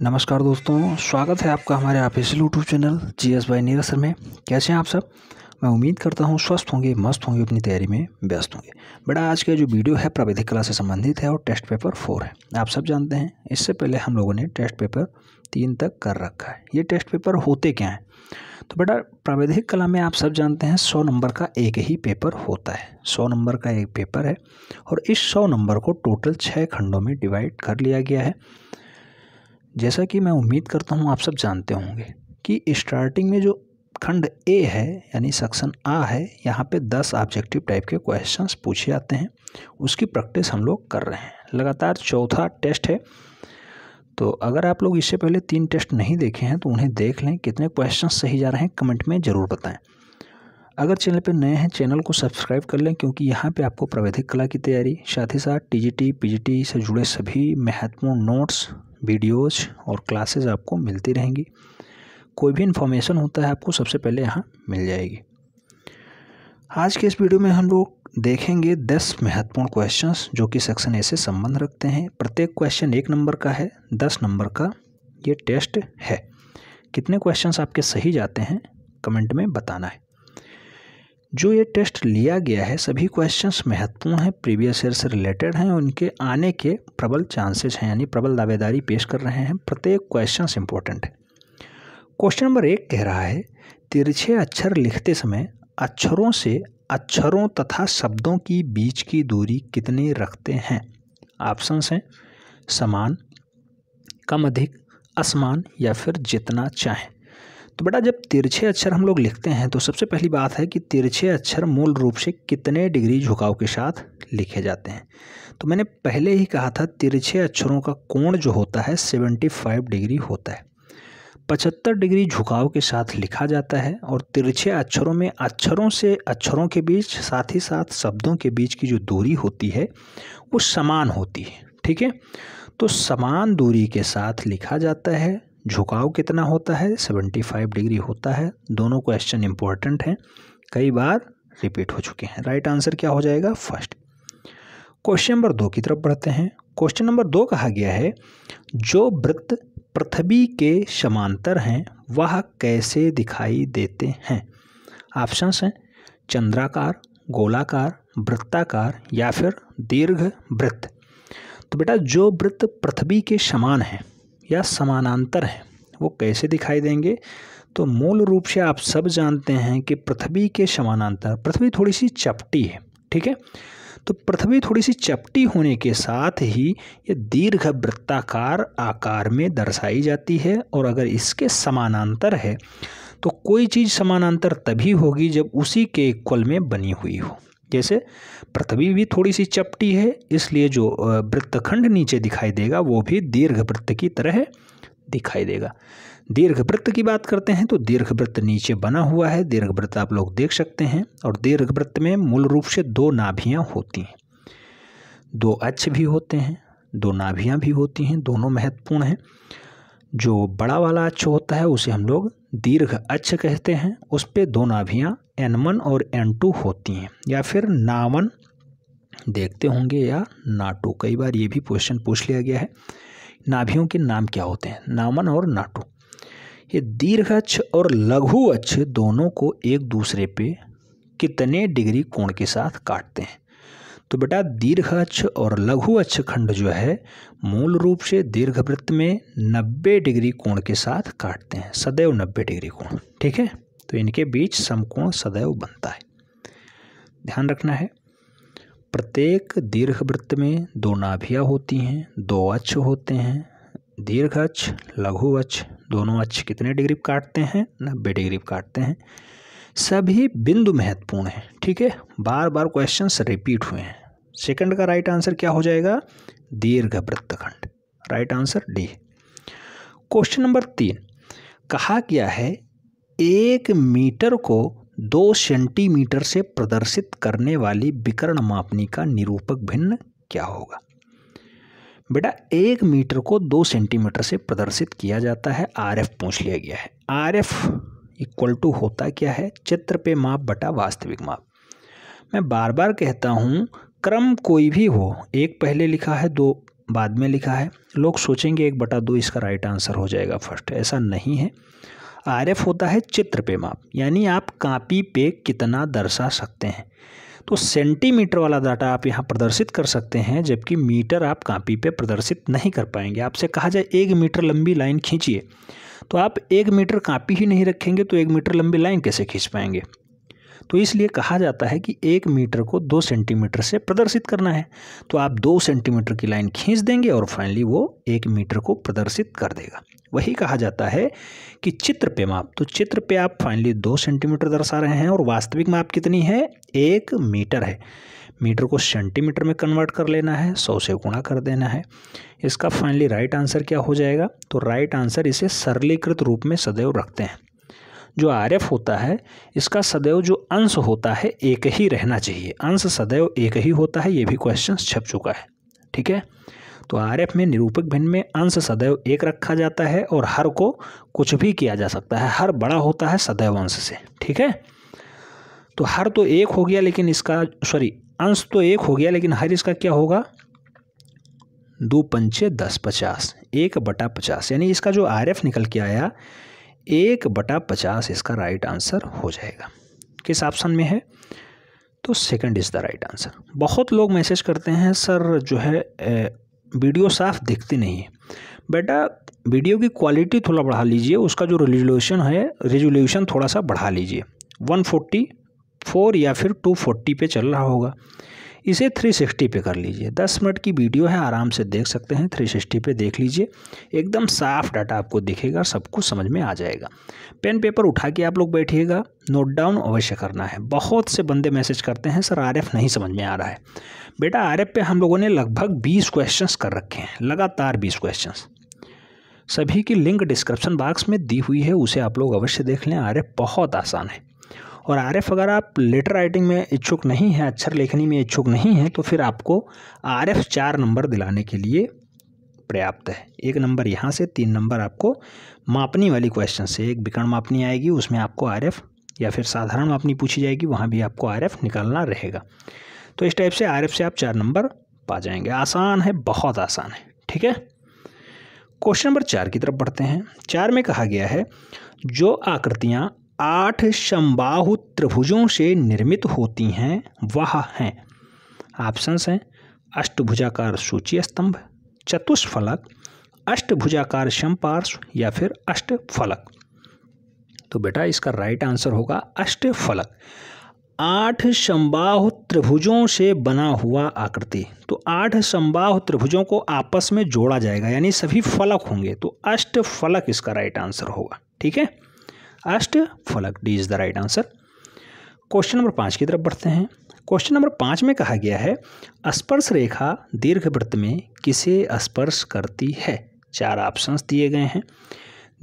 नमस्कार दोस्तों, स्वागत है आपका हमारे official YouTube channel GS bye Neeraj sir में। कैसे हैं आप सब? मैं उम्मीद करता हूं स्वस्थ होंगे, मस्त होंगे, अपनी तैयारी में व्यस्त होंगे। बेटा, आज का जो वीडियो है प्राविधिक कला से संबंधित है और टेस्ट पेपर 4 है। आप सब जानते हैं इससे पहले हम लोगों ने टेस्ट पेपर 3 तक कर रखा है। ये टेस्ट पेपर होते क्या हैं? तो बेटा, प्राविधिक कला में आप सब जानते हैं 100 नंबर का एक ही पेपर होता है। 100 नंबर का एक पेपर है और इस 100 नंबर को टोटल 6 खंडों में डिवाइड कर लिया गया है। जैसा कि मैं उम्मीद करता हूँ आप सब जानते होंगे कि स्टार्टिंग में जो खंड ए है यानी सेक्शन आ है, यहाँ पे 10 ऑब्जेक्टिव टाइप के क्वेश्चंस पूछे जाते हैं। उसकी प्रैक्टिस हम लोग कर रहे हैं। लगातार चौथा टेस्ट है, तो अगर आप लोग इससे पहले 3 टेस्ट नहीं देखे हैं तो उन्हें देख लें। कितने क्वेश्चन सही जा रहे हैं कमेंट में ज़रूर बताएं। अगर चैनल पर नए हैं, चैनल को सब्सक्राइब कर लें, क्योंकि यहाँ पे आपको प्राविधिक कला की तैयारी, साथ ही साथ टीजीटी पीजीटी से जुड़े सभी महत्वपूर्ण नोट्स, वीडियोज़ और क्लासेस आपको मिलती रहेंगी। कोई भी इन्फॉर्मेशन होता है आपको सबसे पहले यहाँ मिल जाएगी। आज के इस वीडियो में हम लोग देखेंगे 10 महत्वपूर्ण क्वेश्चंस जो कि सेक्शन ए से संबंध रखते हैं। प्रत्येक क्वेश्चन 1 नंबर का है, 10 नंबर का ये टेस्ट है। कितने क्वेश्चंस आपके सही जाते हैं कमेंट में बताना है। जो ये टेस्ट लिया गया है, सभी क्वेश्चंस महत्वपूर्ण हैं, प्रीवियस ईयर से रिलेटेड हैं, उनके आने के प्रबल चांसेस हैं, यानी प्रबल दावेदारी पेश कर रहे हैं। प्रत्येक क्वेश्चंस इंपॉर्टेंट है। क्वेश्चन नंबर 1 कह रहा है, तिरछे अक्षर लिखते समय अक्षरों से अक्षरों तथा शब्दों की बीच की दूरी कितनी रखते हैं? ऑप्शंस हैं समान, कम अधिक, असमान या फिर जितना चाहें। तो बेटा, जब तिरछे अक्षर हम लोग लिखते हैं तो सबसे पहली बात है कि तिरछे अक्षर मूल रूप से कितने डिग्री झुकाव के साथ लिखे जाते हैं। तो मैंने पहले ही कहा था, तिरछे अक्षरों का कोण जो होता है 75 डिग्री होता है। 75 डिग्री झुकाव के साथ लिखा जाता है और तिरछे अक्षरों में अक्षरों से अक्षरों के बीच, साथ ही साथ शब्दों के बीच की जो दूरी होती है वो समान होती है। ठीक है, तो समान दूरी के साथ लिखा जाता है। झुकाव कितना होता है? 75 डिग्री होता है। दोनों क्वेश्चन इंपॉर्टेंट हैं, कई बार रिपीट हो चुके हैं। राइट आंसर क्या हो जाएगा? फर्स्ट। क्वेश्चन नंबर 2 की तरफ बढ़ते हैं। क्वेश्चन नंबर 2 कहा गया है, जो वृत्त पृथ्वी के समांतर हैं वह कैसे दिखाई देते हैं? ऑप्शंस हैं चंद्राकार, गोलाकार, वृत्ताकार या फिर दीर्घ वृत्त। तो बेटा, जो वृत्त पृथ्वी के समान हैं या समानांतर हैं वो कैसे दिखाई देंगे? तो मूल रूप से आप सब जानते हैं कि पृथ्वी के समानांतर, पृथ्वी थोड़ी सी चपटी है। ठीक है, तो पृथ्वी थोड़ी सी चपटी होने के साथ ही ये दीर्घ वृत्ताकार आकार में दर्शाई जाती है। और अगर इसके समानांतर है तो कोई चीज़ समानांतर तभी होगी जब उसी के इक्वल में बनी हुई हो। जैसे पृथ्वी भी थोड़ी सी चपटी है, इसलिए जो वृत्तखंड नीचे दिखाई देगा वो भी दीर्घवृत्त की तरह दिखाई देगा। दीर्घवृत्त की बात करते हैं तो दीर्घवृत्त नीचे बना हुआ है, दीर्घवृत्त आप लोग देख सकते हैं। और दीर्घवृत्त में मूल रूप से 2 नाभियां होती हैं, 2 अक्ष भी होते हैं, 2 नाभियां भी होती हैं। दोनों महत्वपूर्ण हैं। जो बड़ा वाला अक्ष होता है उसे हम लोग दीर्घ अक्ष कहते हैं। उस पे 2 नाभियां N1 और N2 होती हैं, या फिर नावन देखते होंगे या नाटू। कई बार ये भी क्वेश्चन पूछ लिया गया है, नाभियों के नाम क्या होते हैं? नावन और नाटू। ये दीर्घ अक्ष और लघु अक्ष दोनों को एक दूसरे पे कितने डिग्री कोण के साथ काटते हैं? तो बेटा, दीर्घ अक्ष और लघु अक्ष खंड जो है मूल रूप से दीर्घवृत्त में 90 डिग्री कोण के साथ काटते हैं, सदैव 90 डिग्री कोण। ठीक है, तो इनके बीच समकोण सदैव बनता है, ध्यान रखना है। प्रत्येक दीर्घवृत्त में 2 नाभियां होती हैं, 2 अक्ष होते हैं। दीर्घ अक्ष, लघु अक्ष, दोनों अक्ष कितने डिग्री काटते हैं? 90 डिग्री काटते हैं। सभी बिंदु महत्वपूर्ण हैं। ठीक है, बार बार क्वेश्चंस रिपीट हुए हैं। सेकंड का राइट आंसर क्या हो जाएगा? दीर्घवृत्तखंड। Right answer D. Question number 3 कहा गया है, 1 मीटर को 2 सेंटीमीटर से प्रदर्शित करने वाली विकर्ण मापनी का निरूपक भिन्न क्या होगा? बेटा, 1 मीटर को 2 सेंटीमीटर से प्रदर्शित किया जाता है। RF पूछ लिया गया है। RF इक्वल टू होता क्या है? चित्र पे माप बटा वास्तविक माप। मैं बार बार कहता हूँ, क्रम कोई भी हो, 1 पहले लिखा है, 2 बाद में लिखा है। लोग सोचेंगे 1/2 इसका राइट आंसर हो जाएगा फर्स्ट, ऐसा नहीं है। RF होता है चित्र पे माप, यानी आप कॉपी पे कितना दर्शा सकते हैं। तो सेंटीमीटर वाला डाटा आप यहाँ प्रदर्शित कर सकते हैं, जबकि मीटर आप कॉपी पे प्रदर्शित नहीं कर पाएंगे। आपसे कहा जाए 1 मीटर लंबी लाइन खींचिए, तो आप 1 मीटर कॉपी ही नहीं रखेंगे तो 1 मीटर लंबी लाइन कैसे खींच पाएंगे। तो इसलिए कहा जाता है कि 1 मीटर को 2 सेंटीमीटर से प्रदर्शित करना है। तो आप 2 सेंटीमीटर की लाइन खींच देंगे और फाइनली वो 1 मीटर को प्रदर्शित कर देगा। वही कहा जाता है कि चित्र पे माप, तो चित्र पे आप फाइनली 2 सेंटीमीटर दर्शा रहे हैं और वास्तविक माप कितनी है, 1 मीटर है। मीटर को सेंटीमीटर में कन्वर्ट कर लेना है, 100 से गुणा कर देना है। इसका फाइनली राइट आंसर क्या हो जाएगा, तो राइट आंसर इसे सरलीकृत रूप में सदैव रखते हैं। जो RF होता है इसका सदैव जो अंश होता है एक ही रहना चाहिए, अंश सदैव एक ही होता है। ये भी क्वेश्चन छप चुका है, ठीक है। तो RF में निरूपक भिन्न में अंश सदैव एक रखा जाता है और हर को कुछ भी किया जा सकता है। हर बड़ा होता है सदैव अंश से, ठीक है। तो हर तो 1 हो गया, लेकिन इसका अंश तो 1 हो गया, लेकिन हर इसका क्या होगा, 2 पंचे 10, 50, 1/50, यानी इसका जो RF निकल के आया 1/50 इसका राइट आंसर हो जाएगा। किस ऑप्शन में है, तो second is the right answer. बहुत लोग मैसेज करते हैं सर जो है वीडियो साफ दिखती नहीं है। बेटा वीडियो की क्वालिटी थोड़ा बढ़ा लीजिए, उसका जो रेजोल्यूशन थोड़ा सा बढ़ा लीजिए। 144 या फिर 240 पे चल रहा होगा, इसे 360 पे कर लीजिए। 10 मिनट की वीडियो है, आराम से देख सकते हैं। 360 पे देख लीजिए, एकदम साफ डाटा आपको दिखेगा, सब कुछ समझ में आ जाएगा। पेन पेपर उठा के आप लोग बैठिएगा, नोट डाउन अवश्य करना है। बहुत से बंदे मैसेज करते हैं सर RF नहीं समझ में आ रहा है। बेटा RF पे हम लोगों ने लगभग 20 क्वेश्चंस कर रखे हैं, लगातार 20 क्वेश्चंस। सभी की लिंक डिस्क्रिप्शन बॉक्स में दी हुई है, उसे आप लोग अवश्य देख लें। RF बहुत आसान है। और RF अगर आप लेटर राइटिंग में इच्छुक नहीं हैं, अक्षर लेखनी में इच्छुक नहीं हैं, तो फिर आपको RF 4 नंबर दिलाने के लिए पर्याप्त है। 1 नंबर यहाँ से, 3 नंबर आपको मापनी वाली क्वेश्चन से, एक विकर्ण मापनी आएगी उसमें आपको RF, या फिर साधारण मापनी पूछी जाएगी वहाँ भी आपको RF निकालना रहेगा। तो इस टाइप से RF से आप 4 नंबर पा जाएंगे। आसान है, बहुत आसान है, ठीक है। क्वेश्चन नंबर 4 की तरफ बढ़ते हैं। 4 में कहा गया है जो आकृतियाँ 8 समबाहु त्रिभुजों से निर्मित होती हैं वह हैं। ऑप्शंस हैं अष्टभुजाकार सूची स्तंभ, चतुष्फलक, अष्टभुजाकार समपार्श्व या फिर अष्टफलक। तो बेटा इसका राइट आंसर होगा अष्टफलक। 8 समबाहु त्रिभुजों से बना हुआ आकृति, तो 8 समबाहु त्रिभुजों को आपस में जोड़ा जाएगा, यानी सभी फलक होंगे, तो अष्टफलक इसका राइट आंसर होगा, ठीक है। अष्टफलक, D is the right answer. Question number 5 की तरफ बढ़ते हैं। क्वेश्चन नंबर 5 में कहा गया है स्पर्श रेखा दीर्घवृत्त में किसे स्पर्श करती है। 4 ऑप्शंस दिए गए हैं।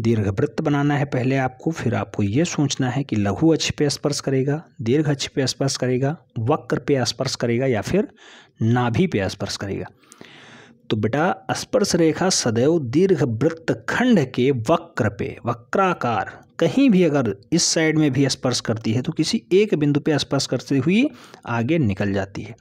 दीर्घवृत्त बनाना है पहले आपको, फिर आपको ये सोचना है कि लघु अक्ष पे स्पर्श करेगा, दीर्घ अक्ष पे स्पर्श करेगा, वक्र पे स्पर्श करेगा या फिर नाभि पे स्पर्श करेगा। तो बेटा स्पर्श रेखा सदैव दीर्घवृत्त खंड के वक्र पे, वक्राकार, कहीं भी अगर इस साइड में भी स्पर्श करती है तो किसी एक बिंदु पे स्पर्श करते हुए आगे निकल जाती है,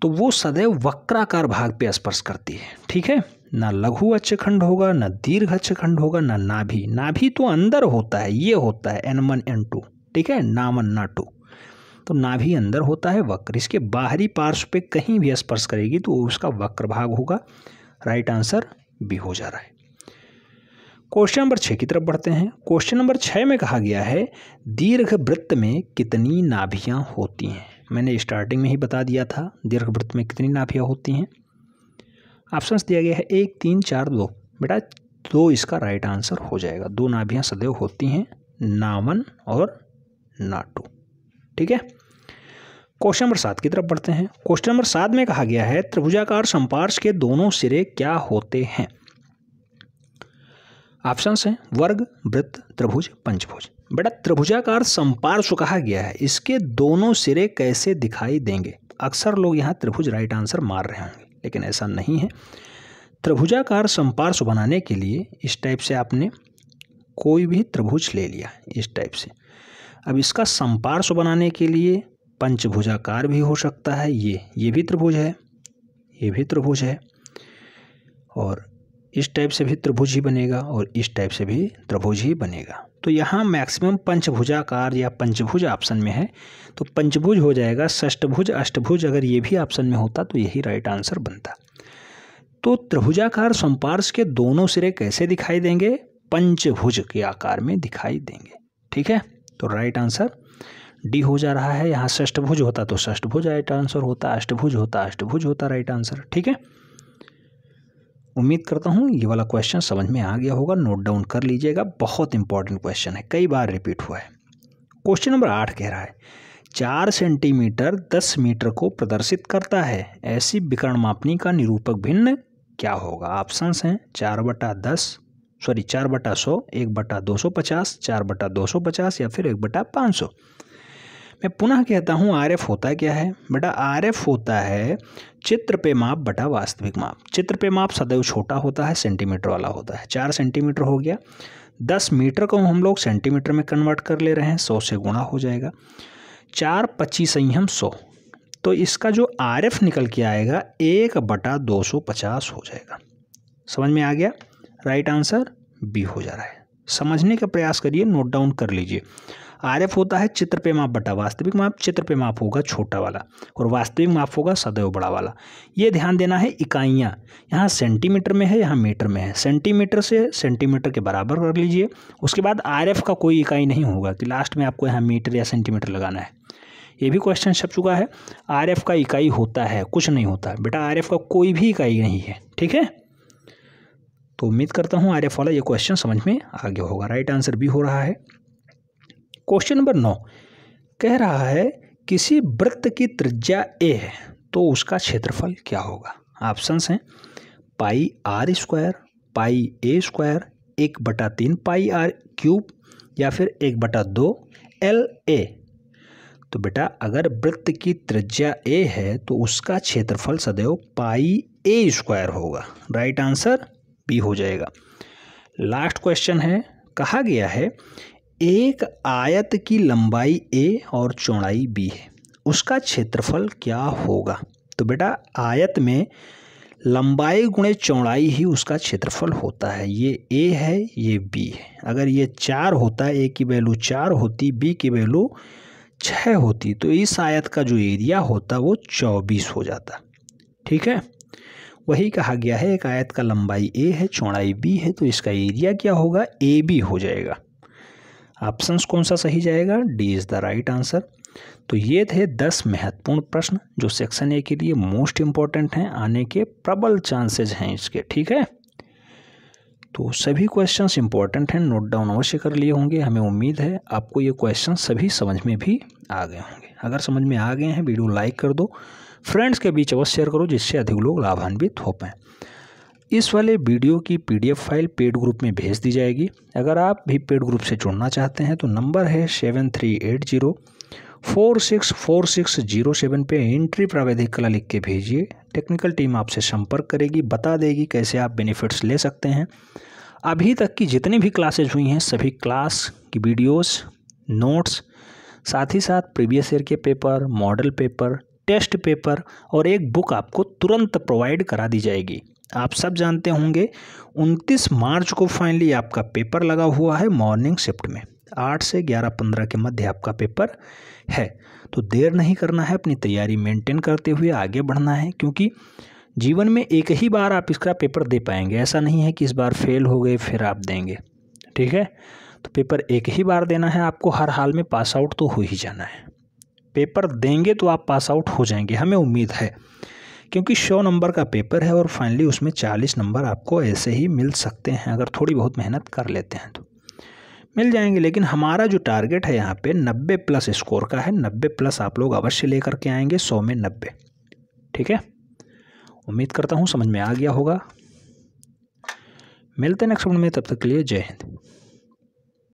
तो वो सदैव वक्राकार भाग पे स्पर्श करती है, ठीक है। ना लघु अक्षखंड होगा, ना दीर्घ अक्षखंड होगा, ना नाभि। नाभि तो अंदर होता है, ये होता है N1 N2, ठीक है, ना1 ना2। तो नाभि अंदर होता है, वक्र इसके बाहरी पार्श्व पे कहीं भी स्पर्श करेगी तो उसका वक्र भाग होगा। राइट आंसर बी हो जा रहा है। क्वेश्चन नंबर 6 की तरफ बढ़ते हैं। क्वेश्चन नंबर 6 में कहा गया है दीर्घवृत्त में कितनी नाभियां होती हैं। मैंने स्टार्टिंग में ही बता दिया था दीर्घवृत्त में कितनी नाभियां होती हैं। ऑप्शंस दिया गया है 1, 3, 4, 2। बेटा 2 इसका राइट आंसर हो जाएगा। 2 नाभियां सदैव होती हैं, ना1 और ना2, ठीक है। क्वेश्चन नंबर 7 की तरफ बढ़ते हैं। क्वेश्चन नंबर 7 में कहा गया है त्रिभुजाकार समपार्श्व के दोनों सिरे क्या होते हैं। ऑप्शंस हैं वर्ग, वृत्त, त्रिभुज, पंचभुज। बेटा त्रिभुजाकार समपार्श्व कहा गया है, इसके दोनों सिरे कैसे दिखाई देंगे। अक्सर लोग यहाँ त्रिभुज राइट आंसर मार रहे होंगे, लेकिन ऐसा नहीं है। त्रिभुजाकार समपार्श्व बनाने के लिए इस टाइप से आपने कोई भी त्रिभुज ले लिया, इस टाइप से। अब इसका समपार्श्व बनाने के लिए पंचभुजाकार भी हो सकता है, ये भी त्रिभुज है, ये भी त्रिभुज है, और इस टाइप से भी त्रिभुज ही बनेगा और इस टाइप से भी त्रिभुज ही बनेगा। तो यहाँ मैक्सिमम पंचभुजाकार या पंचभुज ऑप्शन में है, तो पंचभुज हो जाएगा। षष्ठभुज, अष्टभुज अगर ये भी ऑप्शन में होता तो यही राइट आंसर बनता। तो त्रिभुजाकार समपार्श्व के दोनों सिरे कैसे दिखाई देंगे? पंचभुज के आकार में दिखाई देंगे। ठीक है, तो राइट आंसर डी हो जा रहा है। यहाँ षष्ठभुज होता तो षष्ठभुज राइट आंसर होता, अष्टभुज होता अष्टभुज होता राइट आंसर। ठीक है, उम्मीद करता हूँ ये वाला क्वेश्चन समझ में आ गया होगा। नोट डाउन कर लीजिएगा, बहुत इंपॉर्टेंट क्वेश्चन है, कई बार रिपीट हुआ है। क्वेश्चन नंबर 8 कह रहा है 4 सेंटीमीटर 10 मीटर को प्रदर्शित करता है, ऐसी विकर्ण मापनी का निरूपक भिन्न क्या होगा? ऑप्शंस हैं 4/100, 1/250, 4/250 या फिर 1/500। मैं पुनः कहता हूँ RF होता क्या है बेटा? RF होता है चित्र पे माप बटा वास्तविक माप। चित्र पे माप सदैव छोटा होता है, सेंटीमीटर वाला होता है। 4 सेंटीमीटर हो गया, 10 मीटर को हम लोग सेंटीमीटर में कन्वर्ट कर ले रहे हैं, 100 से गुणा हो जाएगा। 4 25 हम 100, तो इसका जो RF निकल के आएगा 1/250 हो जाएगा। समझ में आ गया? राइट आंसर बी हो जा रहा है। समझने का प्रयास करिए, नोट डाउन कर लीजिए। RF होता है चित्र पे माप बटा वास्तविक माप। चित्र पे माप होगा छोटा वाला और वास्तविक माप होगा सदैव बड़ा वाला। ये ध्यान देना है। इकाइयाँ यहाँ सेंटीमीटर में है, यहाँ मीटर में है। सेंटीमीटर से सेंटीमीटर के बराबर कर लीजिए। उसके बाद RF का कोई इकाई नहीं होगा कि लास्ट में आपको यहाँ मीटर या सेंटीमीटर लगाना है। ये भी क्वेश्चन छप चुका है। RF का इकाई होता है, कुछ नहीं होता बेटा। RF का कोई भी इकाई नहीं है। ठीक है, तो उम्मीद करता हूँ RF वाला ये क्वेश्चन समझ में आ गया होगा। राइट आंसर भी हो रहा है। क्वेश्चन नंबर 9 कह रहा है किसी वृत्त की त्रिज्या a है तो उसका क्षेत्रफल क्या होगा? ऑप्शंस हैं πr², πa², 1/3 πr³ या फिर 1/2 LA। तो बेटा अगर वृत्त की त्रिज्या a है तो उसका क्षेत्रफल सदैव πa² होगा। राइट आंसर बी हो जाएगा। लास्ट क्वेश्चन है, कहा गया है एक आयत की लंबाई a और चौड़ाई b है, उसका क्षेत्रफल क्या होगा? तो बेटा आयत में लंबाई गुणे चौड़ाई ही उसका क्षेत्रफल होता है। ये a है, ये b है। अगर ये 4 होता, a की वैल्यू 4 होती, b की वैल्यू 6 होती, तो इस आयत का जो एरिया होता वो 24 हो जाता। ठीक है, वही कहा गया है एक आयत का लंबाई a है, चौड़ाई b है, तो इसका एरिया क्या होगा? AB हो जाएगा। ऑप्शंस कौन सा सही जाएगा? D is the right answer. तो ये थे 10 महत्वपूर्ण प्रश्न जो सेक्शन ए के लिए मोस्ट इम्पॉर्टेंट हैं, आने के प्रबल चांसेज हैं इसके। ठीक है, तो सभी क्वेश्चंस इंपॉर्टेंट हैं, नोट डाउन अवश्य कर लिए होंगे। हमें उम्मीद है आपको ये क्वेश्चन सभी समझ में भी आ गए होंगे। अगर समझ में आ गए हैं, वीडियो लाइक कर दो, फ्रेंड्स के बीच अवश्य शेयर करो जिससे अधिक लोग लाभान्वित हो पाएँ। इस वाले वीडियो की PDF फाइल पेड ग्रुप में भेज दी जाएगी। अगर आप भी पेड ग्रुप से जुड़ना चाहते हैं तो नंबर है 7380464607 पे एंट्री प्रावैधिक कला लिख के भेजिए। टेक्निकल टीम आपसे संपर्क करेगी, बता देगी कैसे आप बेनिफिट्स ले सकते हैं। अभी तक की जितनी भी क्लासेज हुई हैं सभी क्लास की वीडियोस, नोट्स, साथ ही साथ प्रीवियस ईयर के paper, model paper, test paper और एक बुक आपको तुरंत प्रोवाइड करा दी जाएगी। आप सब जानते होंगे 29 मार्च को फाइनली आपका पेपर लगा हुआ है मॉर्निंग शिफ्ट में, 8 से 11:15 के मध्य आपका पेपर है। तो देर नहीं करना है, अपनी तैयारी मेंटेन करते हुए आगे बढ़ना है, क्योंकि जीवन में एक ही बार आप इसका पेपर दे पाएंगे। ऐसा नहीं है कि इस बार फेल हो गए फिर आप देंगे। ठीक है, तो पेपर एक ही बार देना है आपको, हर हाल में पास आउट तो हो ही जाना है। पेपर देंगे तो आप पास आउट हो जाएंगे, हमें उम्मीद है, क्योंकि 100 नंबर का पेपर है और फाइनली उसमें 40 नंबर आपको ऐसे ही मिल सकते हैं। अगर थोड़ी बहुत मेहनत कर लेते हैं तो मिल जाएंगे। लेकिन हमारा जो टारगेट है यहाँ पे 90+ स्कोर का है। 90+ आप लोग अवश्य लेकर के आएंगे, 100 में 90। ठीक है, उम्मीद करता हूँ समझ में आ गया होगा। मिलते हैं नेक्स्ट वीडियो में, तब तक के लिए जय हिंद।